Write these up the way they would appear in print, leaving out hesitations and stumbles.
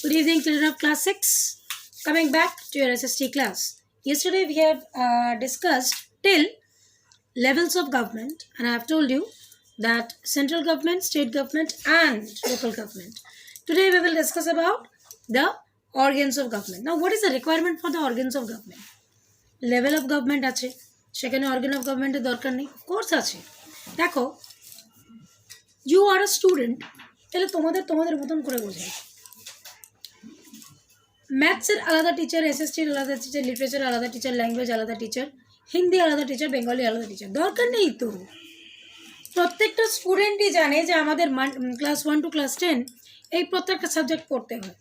Good evening, children of class 6. Coming back to your SST class. Yesterday we have discussed till levels of government, and I have told you that central government, state government and local government. Today we will discuss about the organs of government. Now what is the requirement for the organs of government? Level of government আছে, সেখানে organ of government এর দরকার নেই, of course আছে। দেখো, you are a student, তাহলে তোমাদের মতন করে বোঝাই। ম্যাথসের আলাদা টিচার, এসএসটির আলাদা টিচার, লিটারেচার আলাদা টিচার, ল্যাঙ্গুয়েজ আলাদা টিচার, হিন্দি আলাদা টিচার, বেঙ্গলি আলাদা টিচার, দরকার নেই তো। প্রত্যেকটা স্টুডেন্টই জানে যে আমাদের ক্লাস 1 টু ক্লাস 10 এই প্রত্যেকটা সাবজেক্ট পড়তে হয়।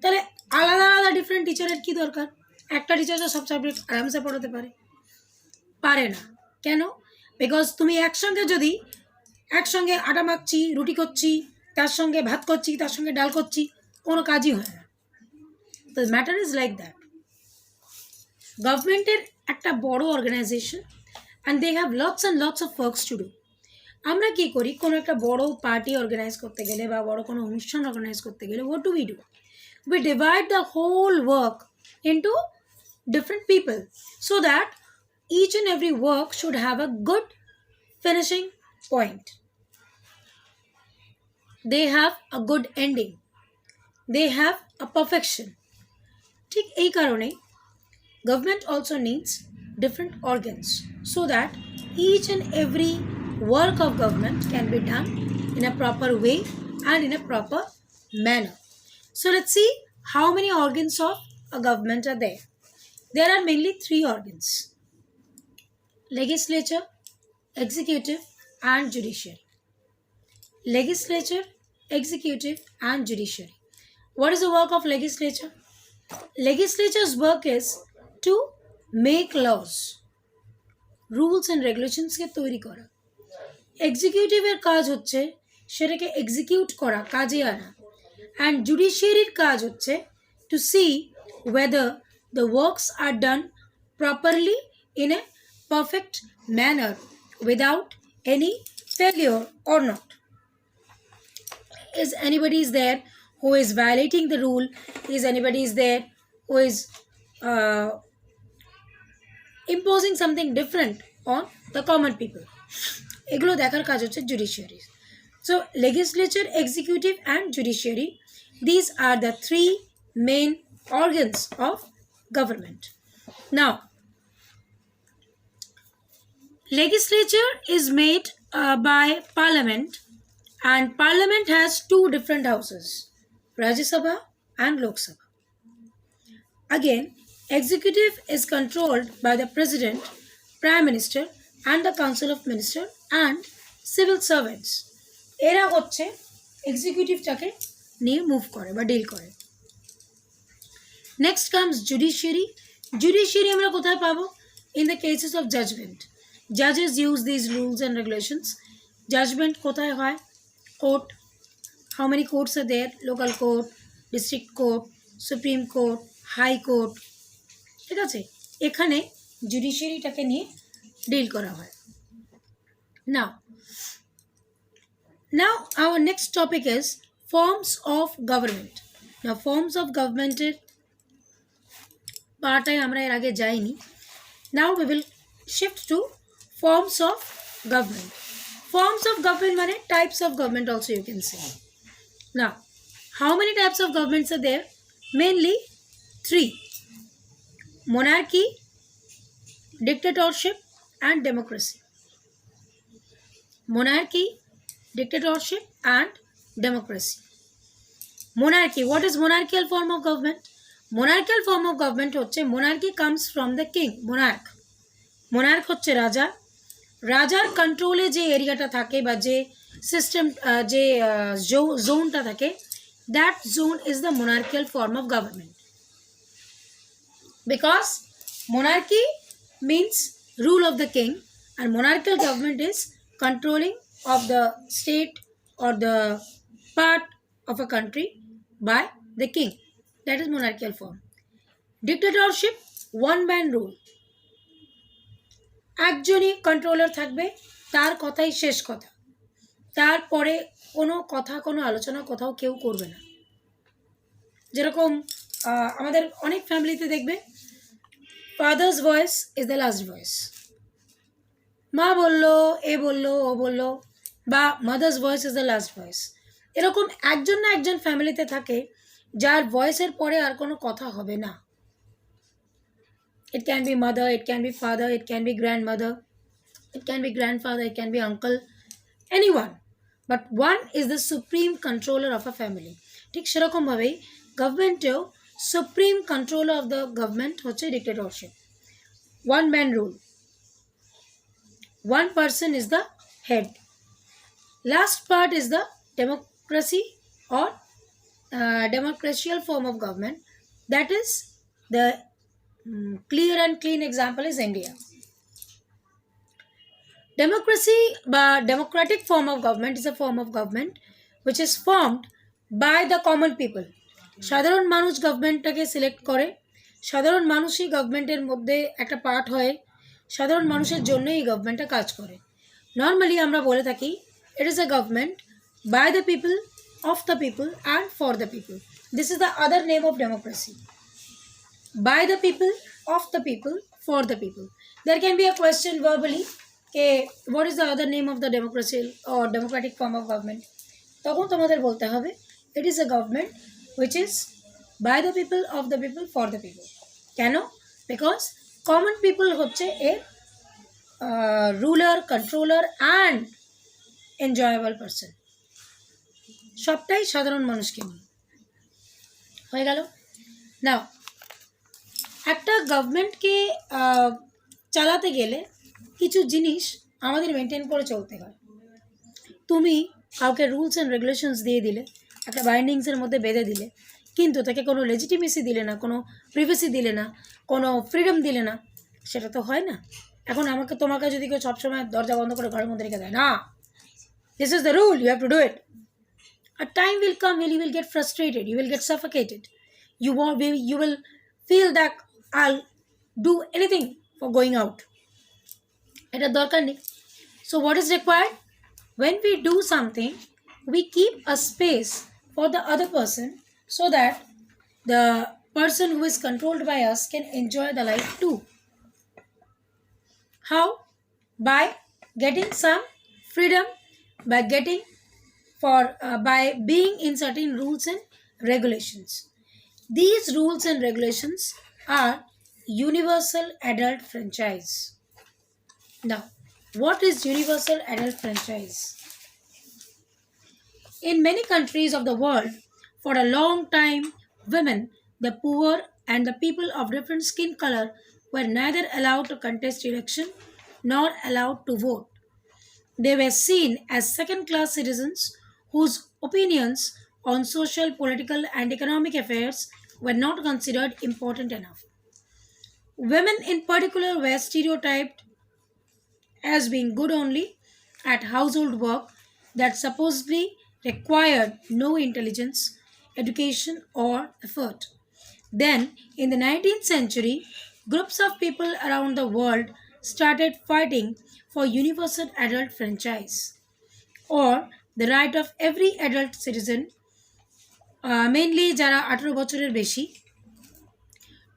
তাহলে আলাদা আলাদা ডিফারেন্ট টিচারের কি দরকার? একটা টিচার তো সব সাবজেক্ট আরামসে পড়াতে পারে না। কেন? বিকজ তুমি একসঙ্গে আটা মাখছি, রুটি করছি, তার সঙ্গে ভাত করছি, তার সঙ্গে ডাল করছি, কোনো কাজই হয় না। The matter is like that. Government is একটা বড় organization and they have lots and lots of works to do. আমরা কি করি, কোনো একটা বড় পার্টি অর্গানাইজ করতে গেলে বা বড় কোনো অনুষ্ঠান অর্গানাইজ করতে গেলে what do? We divide the whole work into different people so that each and every work should have a good finishing point. They have a good ending. They have a perfection. ঠিক এই কারণে government also needs different organs so that each and every work of government can be done in a proper way and in a proper manner. So let's see how many organs of a government are there. There are mainly 3 organs: legislature, executive and judiciary. Legislature, executive and judiciary. What is the work of legislature? Legislature's work is to make laws, rules and regulations কে তৈরি করা। এক্সিকিউটিভের কাজ হচ্ছে সেটাকে execute করা, কাজে আনা। And জুডিশিয়ারির কাজ হচ্ছে to see whether the works are done properly in a perfect manner without any failure or not. Is anybody is there who is violating the rule? Is anybody is there who is imposing something different on the common people? এগুলো দেখার কাজ হচ্ছে judiciary. So legislature, executive and judiciary, these are the 3 main organs of government. Now legislature is made by parliament, and parliament has 2 different houses, Rajya Sabha and Lok Sabha. Again, executive is controlled by the president, prime minister and the council of ministers and civil servants. এরা হচ্ছে এক্সিকিউটিভটাকে নিয়ে move করে বা deal করে। Next comes judiciary. Judiciary আমরা কোথায় পাবো? In the cases of judgement. জাজেস use these rules and regulations. Judgement কোথায় হয়? Court. How many courts are there? Local court, district court, supreme court, high court. ঠিক আছে, এখানে জুডিশিয়ারিটাকে নিয়ে ডিল করা হয়। Now our next topic is forms of government. Now forms of government এর পার্টে আমরা এর আগে যাইনি। Now we will shift to forms of government. Forms of government মানে types of government also you can say. Now how many types of governments are there? Mainly 3: monarchy, dictatorship and democracy. Monarchy, dictatorship and democracy. Monarchy, what is monarchical form of government? Monarchical form of government হচ্ছে, monarchy comes from the king, monarch হচ্ছে রাজা। রাজার কন্ট্রোলে যে এরিয়াটা থাকে বা যে সিস্টেম, যে জোনটা থাকে, that zone is the monarchical form of government. Because monarchy means rule of the king and monarchical government is controlling of the state or the part of a country by the king. That is monarchical form. Dictatorship, one man rule. একজনই controller থাকবে, তার কথাই শেষ কথা, তারপরে কোনো কথা, কোনো আলোচনা কোথাও কেউ করবে না। যেরকম আমাদের অনেক ফ্যামিলিতে দেখবে father's voice is the last voice, মা বললো, এ বললো, ও বললো, বা mother's voice is the last voice. এরকম একজন না একজন ফ্যামিলিতে থাকে যার ভয়েসের পরে আর কোনো কথা হবে না। It can be mother, it can be father, it can be grandmother, it can be grandfather, it can be uncle, anyone, but one is the supreme controller of a family. ঠিক সেরকম ভাবেই গভর্নমেন্টেও supreme controller of the government হচ্ছে dictatorship, one man rule, one person is the head. Last part is the democracy or democratical form of government, that is the clear and clean example is India. Democracy বা democratic form of government is a form of government which is formed by the common people. সাধারণ মানুষ গভর্নমেন্টটাকে select করে, সাধারণ মানুষই গভর্নমেন্টের মধ্যে একটা part হয়, সাধারণ মানুষের জন্যই এই গভর্নমেন্টটা কাজ করে। নর্মালি আমরা বলে থাকি it is a government by the people, of the people and for the people. This is the other name of democracy, by the people, of the people, for the people. There can be a question verbally, okay, what is the other name of the democracy or democratic form of government? তখন তোমাদের বলতে হবে it is a government which is by the people, of the people, for the people. কেন? Because common people হচ্ছে এর ruler, controller and enjoyable person. সবটাই সাধারণ মানুষকে নিয়ে হয়ে গেল। নাও একটা গভর্নমেন্টকে চালাতে গেলে কিছু জিনিস আমাদের মেনটেন করে চলতে হয়। তুমি কাউকে রুলস অ্যান্ড রেগুলেশনস দিয়ে দিলে, একটা বাইন্ডিংসের মধ্যে বেঁধে দিলে, কিন্তু তাকে কোনো লেজিটিমেসি দিলে না, কোনো প্রিভেসি দিলে না, কোনো ফ্রিডম দিলে না, সেটা তো হয় না। এখন তোমাকে যদি কেউ সবসময় দরজা বন্ধ করে ঘরের মধ্যে রেখে দেয়, না, this is the rule, you have to do it, a time will come when you will get frustrated, you will get suffocated, you will feel that I'll do anything for going out. এটা দরকার নেই। So what is required? When we do something, we keep a space for the other person so that the person who is controlled by us can enjoy the life too. How? By getting some freedom, by being in certain rules and regulations. These rules and regulations are universal adult franchise. Now, what is universal adult franchise? In many countries of the world, for a long time, women, the poor, and the people of different skin color were neither allowed to contest election nor allowed to vote. They were seen as second-class citizens whose opinions on social, political, and economic affairs were not considered important enough. Women in particular were stereotyped as being good only at household work that supposedly required no intelligence, education, or effort. Then, in the 19th century, groups of people around the world started fighting for universal adult franchise, or the right of every adult citizen, mainly যারা 18 বছরের বেশি,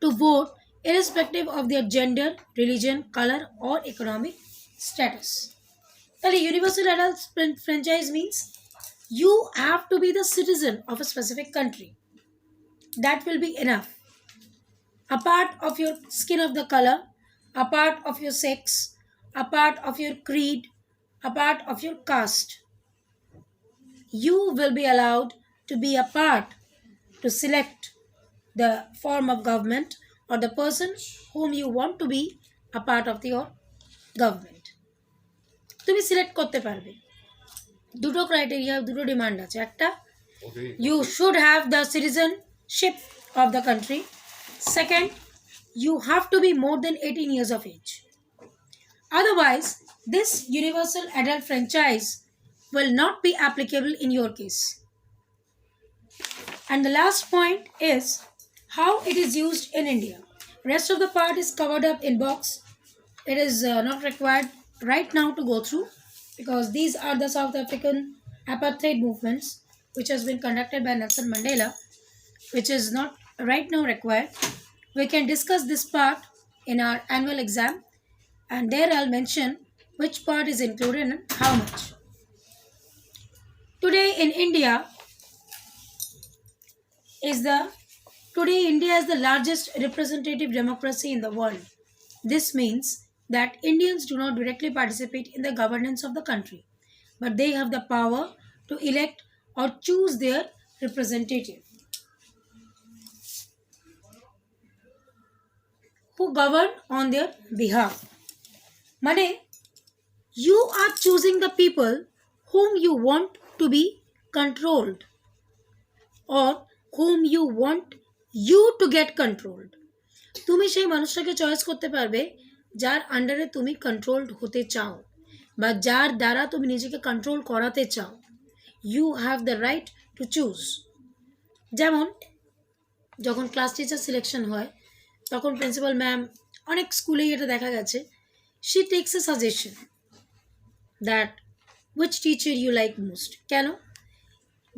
to vote irrespective of their gender, religion, color, or economic status. তাহলে universal adult franchise means you have to be the citizen of a specific country. That will be enough. A part of your skin of the color, a part of your sex, a part of your creed, a part of your caste. You will be allowed to be a part to select the form of government or the person whom you want to be a part of your government. তুমি select করতে পারবে। দুটো criteria, দুটো demand আছে। একটা, you should have the citizenship of the country. Second, you have to be more than 18 years of age. Otherwise, this universal adult franchise will not be applicable in your case. And the last point is how it is used in India. Rest of the part is covered up in box. It is not required right now to go through, because these are the South African apartheid movements which has been conducted by Nelson Mandela. which is not right now required. We can discuss this part in our annual exam, and there I'll mention which part is included and how much. Today in India is the Today India is the largest representative democracy in the world. This means that Indians do not directly participate in the governance of the country, but they have the power to elect or choose their representative who govern on their behalf. মানে you are choosing the people whom you want to be controlled or whom you want you to get controlled. তুমি সেই মানুষটাকে choice করতে পারবে যার আন্ডারে তুমি controlled হতে চাও বা যার দ্বারা তুমি নিজেকে কন্ট্রোল করাতে চাও। You have the right to choose. যেমন যখন ক্লাস টিচার সিলেকশন হয় তখন প্রিন্সিপাল ম্যাম, অনেক স্কুলেই এটা দেখা গেছে, she takes a suggestion that which teacher you like most. কেন?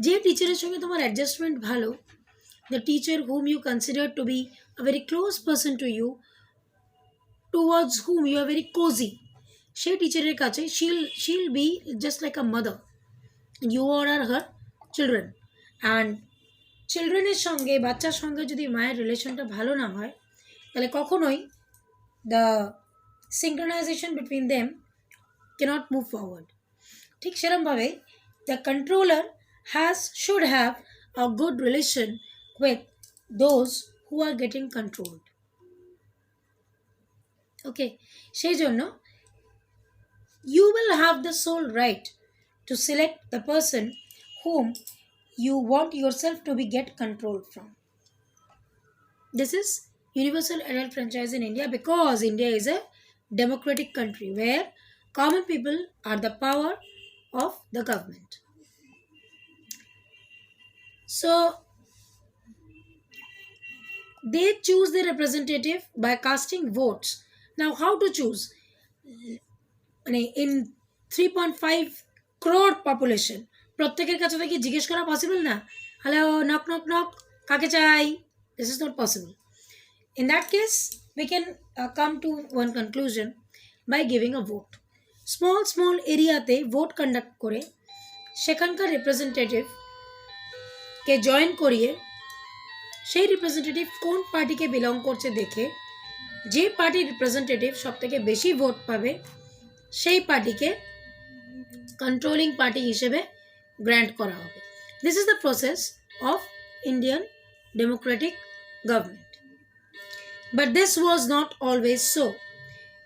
যে টিচারের সঙ্গে তোমার অ্যাডজাস্টমেন্ট ভালো, the teacher whom you consider to be a very close person to you, towards whom you are very cozy, সেই টিচারের কাছে she'll be just like a mother. You are her children, and চিলড্রেনের সঙ্গে, বাচ্চার সঙ্গে যদি মায়ের রিলেশনটা ভালো না হয় তাহলে কখনোই the synchronization between them cannot move forward. ঠিক সেরকমভাবে the controller should have a good relation with those who are getting controlled. Okay, সেই জন্য you will have the sole right to select the person whom you want yourself to be get controlled from. This is universal adult franchise in India because India is a democratic country where common people are the power of the government. So they choose their representative by casting votes. Now how to choose? In 3.5 crore population, প্রত্যেকের কাছে কি জিজ্ঞেস করা possible না? Hello, knock knock knock, কাকে চাই? This is not possible. In that case, we can come to one conclusion by giving a vote. Small এরিয়াতে vote conduct করে সেখানকার রিপ্রেজেন্টেটিভকে জয়েন করিয়ে সেই রিপ্রেজেন্টেটিভ কোন পার্টিকে বিলং করছে দেখে যে পার্টির রিপ্রেজেন্টেটিভ সব থেকে বেশি ভোট পাবে সেই পার্টিকে কন্ট্রোলিং পার্টি হিসেবে গ্র্যান্ট করা হবে। This is the process of Indian Democratic government. But this was not always so.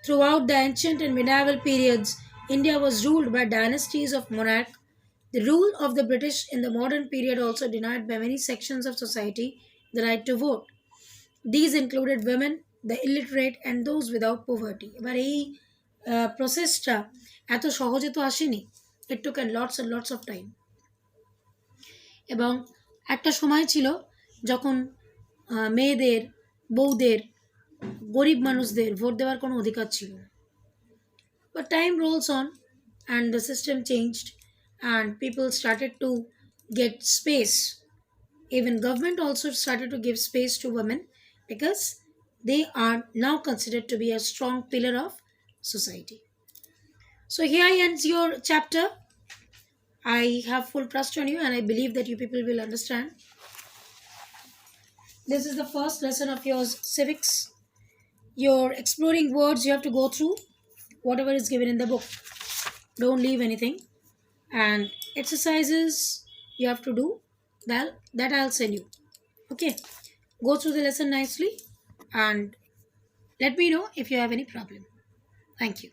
Throughout the ancient and medieval periods, India was ruled by dynasties of monarchs. The rule of the British in the modern period also denied by many sections of society the right to vote. These included women, the illiterate, and those without poverty. এবার এই প্রসেসটা এত সহজে তো আসেনি। It took lots and lots of time. এবং একটা সময় ছিল যখন মেয়েদের, বউদের, গরিব মানুষদের ভোট দেওয়ার কোনো অধিকার ছিল না। But time rolls on and the system changed and people started to get space. Even government also started to give space to women because they are now considered to be a strong pillar of society. So here ends your chapter. I have full trust on you and I believe that you people will understand. This is the first lesson of yours, civics. Your exploring words you have to go through whatever is given in the book. Don't leave anything. And exercises you have to do that I'll send you. Okay, go through the lesson nicely and let me know if you have any problem. Thank you.